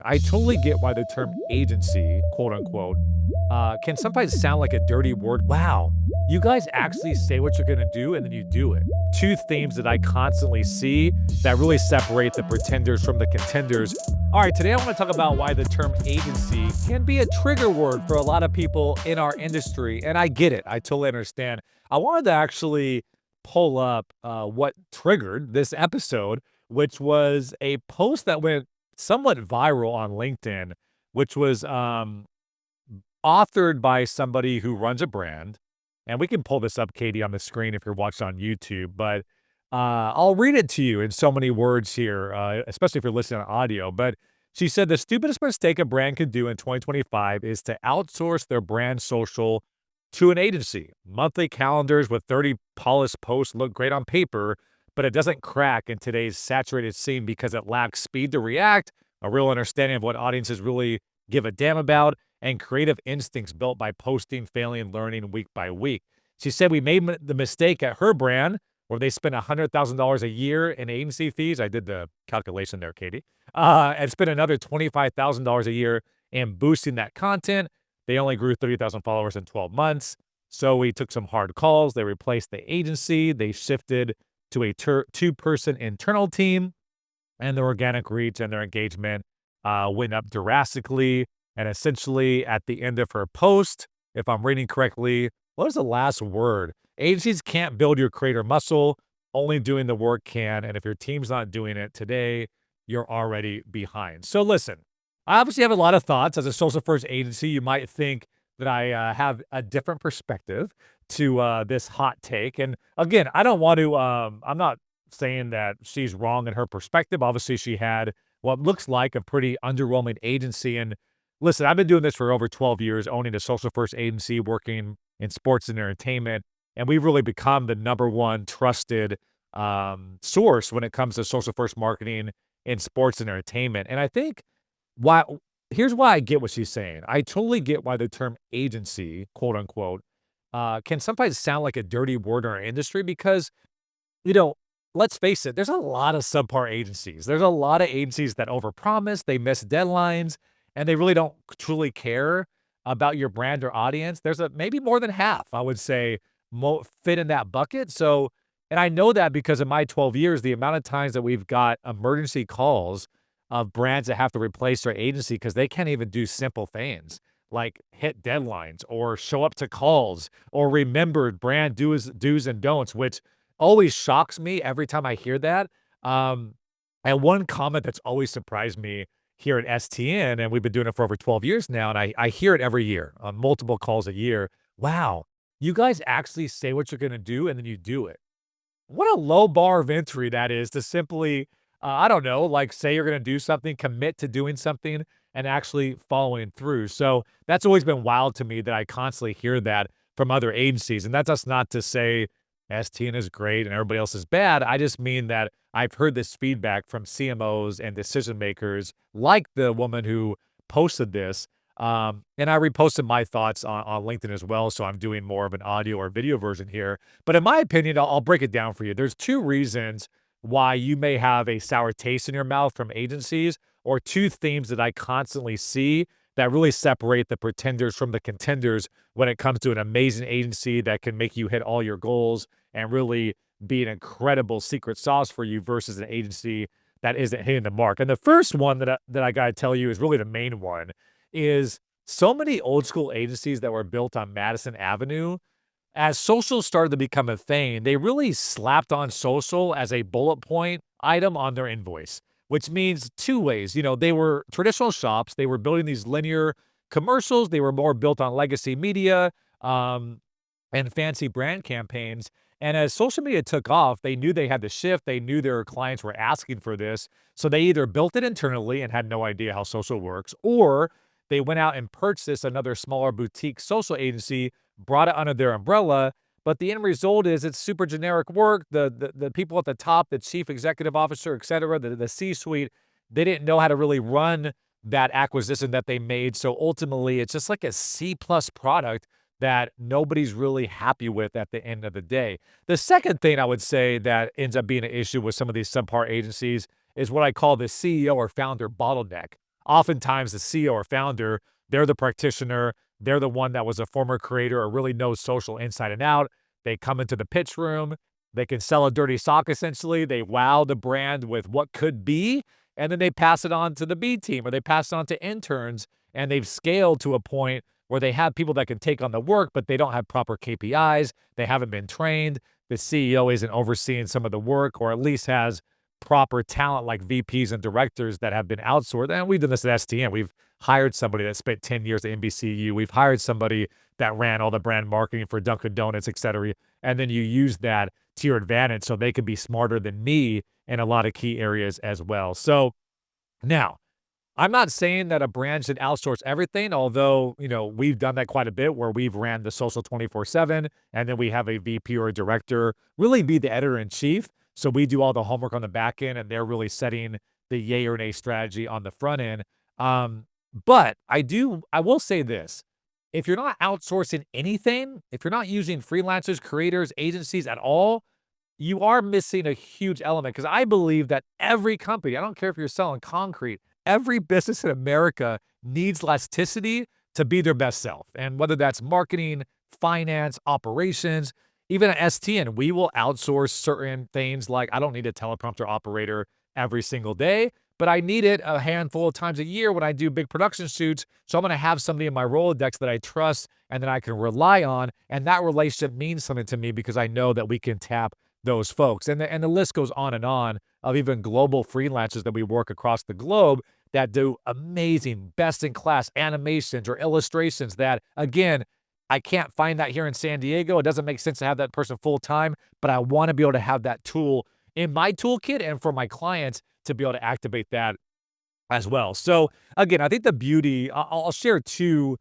I totally get why the term agency, quote unquote, can sometimes sound like a dirty word. Wow, you guys actually say what you're gonna do and then you do it. Two themes that I constantly see that really separate the pretenders from the contenders. All right, today I want to talk about why the term agency can be a trigger word for a lot of people in our industry. And I get it, I totally understand. I wanted to actually pull up what triggered this episode, which was a post that went somewhat viral on LinkedIn, which was authored by somebody who runs a brand. And we can pull this up, Katie, on the screen if you're watching on YouTube. But I'll read it to you in so many words here, especially if you're listening on audio. But she said the stupidest mistake a brand could do in 2025 is to outsource their brand social to an agency. Monthly calendars with 30 polished posts look great on paper, but it doesn't crack in today's saturated scene because it lacks speed to react, a real understanding of what audiences really give a damn about, and creative instincts built by posting, failing, and learning week by week. She said we made the mistake at her brand where they spent $100,000 a year in agency fees. I did the calculation there, Katie, and spent another $25,000 a year in boosting that content. They only grew 30,000 followers in 12 months. So we took some hard calls. They replaced the agency. They shifted to a two-person internal team, and their organic reach and their engagement went up drastically. And essentially, at the end of her post, if I'm reading correctly, what is the last word? Agencies can't build your creator muscle. Only doing the work can. And if your team's not doing it today, you're already behind. So listen, I obviously have a lot of thoughts. As a social first agency, you might think that I have a different perspective to this hot take. And again, I don't want to, I'm not saying that she's wrong in her perspective. Obviously, she had what looks like a pretty underwhelming agency. And listen, I've been doing this for over 12 years, owning a social first agency, working in sports and entertainment. And we've really become the number one trusted source when it comes to social first marketing in sports and entertainment. And I think why here's why I get what she's saying. I totally get why the term agency, quote unquote, can sometimes sound like a dirty word in our industry because, you know, let's face it, there's a lot of subpar agencies. There's a lot of agencies that overpromise, they miss deadlines, and they really don't truly care about your brand or audience. There's a maybe more than half, I would say, fit in that bucket. So, and I know that because in my 12 years, the amount of times that we've got emergency calls of brands that have to replace their agency because they can't even do simple things like hit deadlines or show up to calls or remember brand do's and don'ts, which always shocks me every time I hear that. Um, and one comment that's always surprised me here at STN, and we've been doing it for over 12 years now, and I hear it every year on multiple calls a year. Wow, you guys actually say what you're going to do and then you do it. What a low bar of entry that is to simply, I don't know, like say you're going to do something, commit to doing something, and actually following through. So that's always been wild to me that I constantly hear that from other agencies. And that's just not to say STN is great and everybody else is bad. I just mean that I've heard this feedback from CMOs and decision makers, like the woman who posted this. And I reposted my thoughts on LinkedIn as well. So I'm doing more of an audio or video version here. But in my opinion, I'll break it down for you. There's two reasons why you may have a sour taste in your mouth from agencies, or two themes that I constantly see that really separate the pretenders from the contenders when it comes to an amazing agency that can make you hit all your goals and really be an incredible secret sauce for you versus an agency that isn't hitting the mark. And the first one that I got to tell you is really the main one is so many old school agencies that were built on Madison Avenue, as social started to become a thing, they really slapped on social as a bullet point item on their invoice, which means two ways. You know, they were traditional shops, they were building these linear commercials, they were more built on legacy media and fancy brand campaigns. And as social media took off, they knew they had to shift. They knew their clients were asking for this. So they either built it internally and had no idea how social works, or they went out and purchased another smaller boutique social agency, brought it under their umbrella. But the end result is it's super generic work. The people at the top, the chief executive officer, et cetera, the C-suite, they didn't know how to really run that acquisition that they made. So ultimately, it's just like a C plus product that nobody's really happy with at the end of the day. The second thing I would say that ends up being an issue with some of these subpar agencies is what I call the CEO or founder bottleneck. oftentimes the CEO or founder, they're the practitioner. They're the one that was a former creator or really knows social inside and out. They come into the pitch room. They can sell a dirty sock essentially. They wow the brand with what could be, and then they pass it on to the B team or they pass it on to interns, and they've scaled to a point where they have people that can take on the work, but they don't have proper KPIs. They haven't been trained. The CEO isn't overseeing some of the work, or at least has proper talent like VPs and directors that have been outsourced. And we've done this at STN. We've hired somebody that spent 10 years at NBCU. We've hired somebody that ran all the brand marketing for Dunkin' Donuts, et cetera. And then you use that to your advantage so they can be smarter than me in a lot of key areas as well. So now, I'm not saying that a brand should outsource everything, although, we've done that quite a bit where we've ran the social 24/7, and then we have a VP or a director really be the editor in chief. So we do all the homework on the back end, and they're really setting the yay or nay strategy on the front end. Um, but I will say this. If you're not outsourcing anything, if you're not using freelancers, creators, agencies at all, you are missing a huge element, because I believe that every company, I don't care if you're selling concrete, every business in America needs elasticity to be their best self. And whether that's marketing, finance, operations, even at STN, we will outsource certain things like I don't need a teleprompter operator every single day, but I need it a handful of times a year when I do big production shoots. So I'm going to have somebody in my Rolodex that I trust and that I can rely on. And that relationship means something to me because I know that we can tap those folks. And the list goes on of even global freelancers that we work across the globe that do amazing, best in class animations or illustrations that, again, I can't find that here in San Diego. It doesn't make sense to have that person full time, but I want to be able to have that tool in my toolkit and for my clients to be able to activate that as well. So again, I think the beauty, I'll share two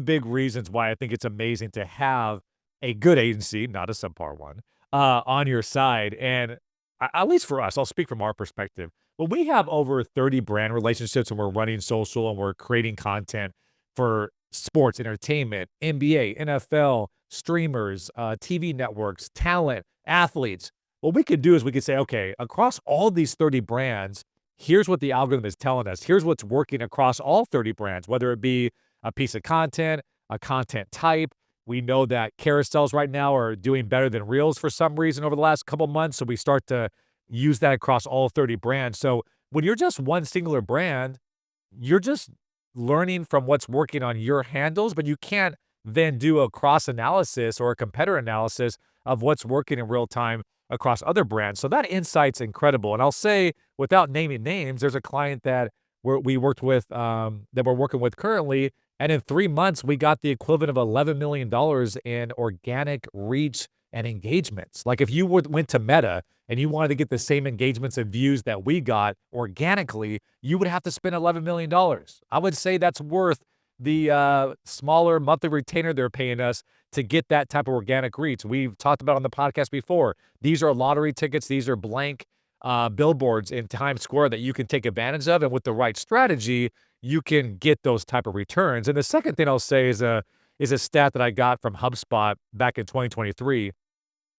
big reasons why I think it's amazing to have a good agency, not a subpar one, on your side. And at least for us, I'll speak from our perspective. When we have over 30 brand relationships and we're running social and we're creating content for sports, entertainment, NBA, NFL, streamers, TV networks, talent, athletes, what we could do is we could say, okay, across all these 30 brands, here's what the algorithm is telling us. Here's what's working across all 30 brands, whether it be a piece of content, a content type. We know that carousels right now are doing better than reels for some reason over the last couple months. So we start to use that across all 30 brands. So when you're just one singular brand, you're just learning from what's working on your handles, but you can't then do a cross analysis or a competitor analysis of what's working in real time across other brands. So that insight's incredible. And I'll say, without naming names, there's a client that we worked with, that we're working with currently. And in 3 months, we got the equivalent of $11 million in organic reach and engagements. Like if you went to Meta and you wanted to get the same engagements and views that we got organically, you would have to spend $11 million. I would say that's worth the smaller monthly retainer they're paying us to get that type of organic reach. We've talked about on the podcast before. These are lottery tickets. These are blank billboards in Times Square that you can take advantage of. And with the right strategy, you can get those type of returns. And the second thing I'll say is a stat that I got from HubSpot back in 2023.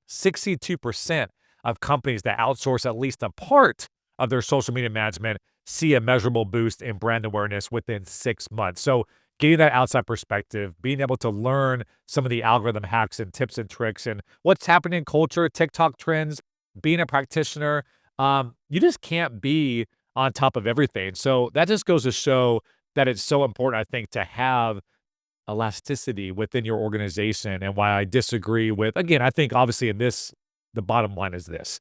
62% of companies that outsource at least a part of their social media management see a measurable boost in brand awareness within 6 months. So getting that outside perspective, being able to learn some of the algorithm hacks and tips and tricks and what's happening in culture, TikTok trends, being a practitioner, you just can't be on top of everything. So that just goes to show that it's so important, I think, to have elasticity within your organization, and why I disagree with, again, I think obviously in this, the bottom line is this,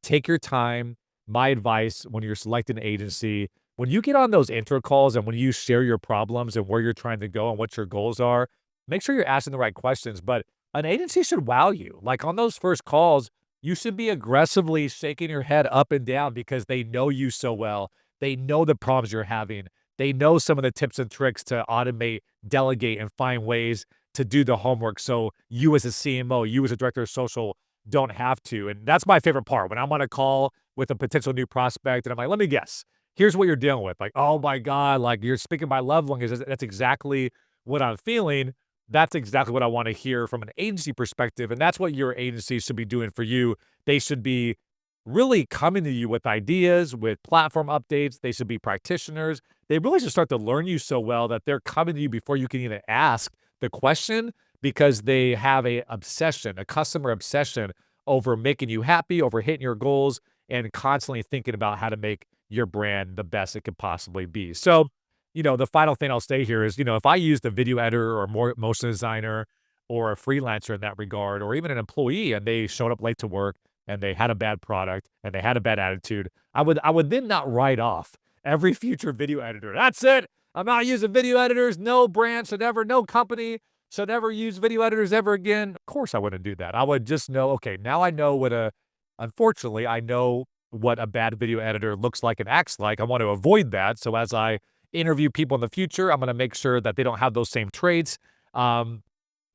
take your time. My advice when you're selecting an agency, when you get on those intro calls and when you share your problems and where you're trying to go and what your goals are, make sure you're asking the right questions. But an agency should wow you. Like on those first calls, you should be aggressively shaking your head up and down because they know you so well. They know the problems you're having. They know some of the tips and tricks to automate, delegate, and find ways to do the homework so you as a CMO, you as a director of social don't have to. And that's my favorite part. When I'm on a call with a potential new prospect and I'm like, let me guess, here's what you're dealing with. Like, oh my God, like you're speaking my love language. That's exactly what I'm feeling. That's exactly what I want to hear from an agency perspective. And that's what your agency should be doing for you. They should be really coming to you with ideas, with platform updates. They should be practitioners. they really just start to learn you so well that they're coming to you before you can even ask the question because they have a obsession, a customer obsession over making you happy, over hitting your goals, and constantly thinking about how to make your brand the best it could possibly be. So, the final thing I'll say here is, if I used a video editor or more motion designer or a freelancer in that regard, or even an employee and they showed up late to work and they had a bad product and they had a bad attitude, I would then not write off every future video editor. That's it. I'm not using video editors. No brand should ever, no company should ever use video editors ever again. Of course, I wouldn't do that. I would just know, okay, now I know unfortunately, I know what a bad video editor looks like and acts like. I want to avoid that. So as I interview people in the future, I'm going to make sure that they don't have those same traits. Um,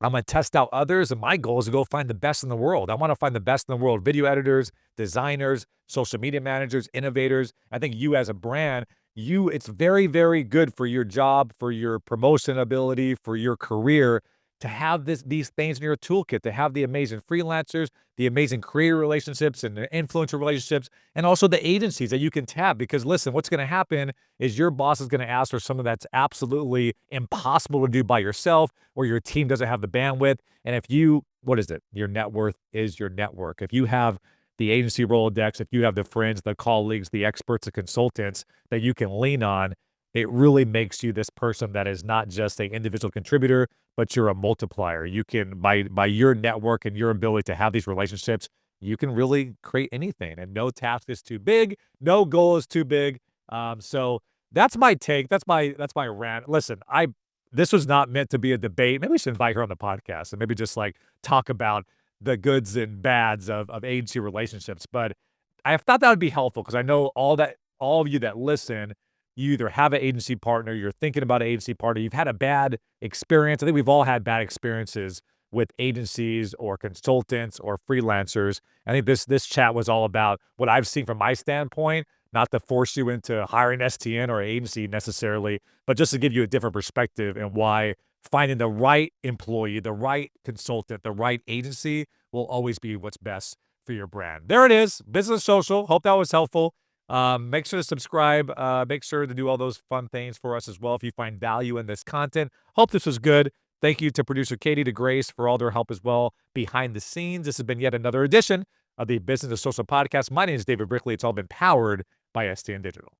I'm gonna test out others, and my goal is to go find the best in the world. I wanna find the best in the world, video editors, designers, social media managers, innovators. I think you as a brand, it's very, very good for your job, for your promotion ability, for your career to have these things in your toolkit, to have the amazing freelancers, the amazing creator relationships and the influencer relationships, and also the agencies that you can tap. Because listen, what's gonna happen is your boss is gonna ask for something that's absolutely impossible to do by yourself, or your team doesn't have the bandwidth. And if what is it? Your net worth is your network. If you have the agency Rolodex, if you have the friends, the colleagues, the experts, the consultants that you can lean on, it really makes you this person that is not just an individual contributor, but you're a multiplier. You can, by your network and your ability to have these relationships, you can really create anything. And no task is too big, no goal is too big. So that's my take. That's my rant. Listen, this was not meant to be a debate. Maybe we should invite her on the podcast and maybe just like talk about the goods and bads of agency relationships. But I thought that would be helpful because I know all of you that listen, you either have an agency partner, you're thinking about an agency partner, you've had a bad experience. I think we've all had bad experiences with agencies or consultants or freelancers. I think this chat was all about what I've seen from my standpoint, not to force you into hiring STN or agency necessarily, but just to give you a different perspective and why finding the right employee, the right consultant, the right agency will always be what's best for your brand. There it is, Business Social. Hope that was helpful. Make sure to subscribe. Make sure to do all those fun things for us as well if you find value in this content. Hope this was good. Thank you to producer Katie, to Grace for all their help as well behind the scenes. This has been yet another edition of the Business of Social podcast. My name is David Brickley. It's all been powered by STN Digital.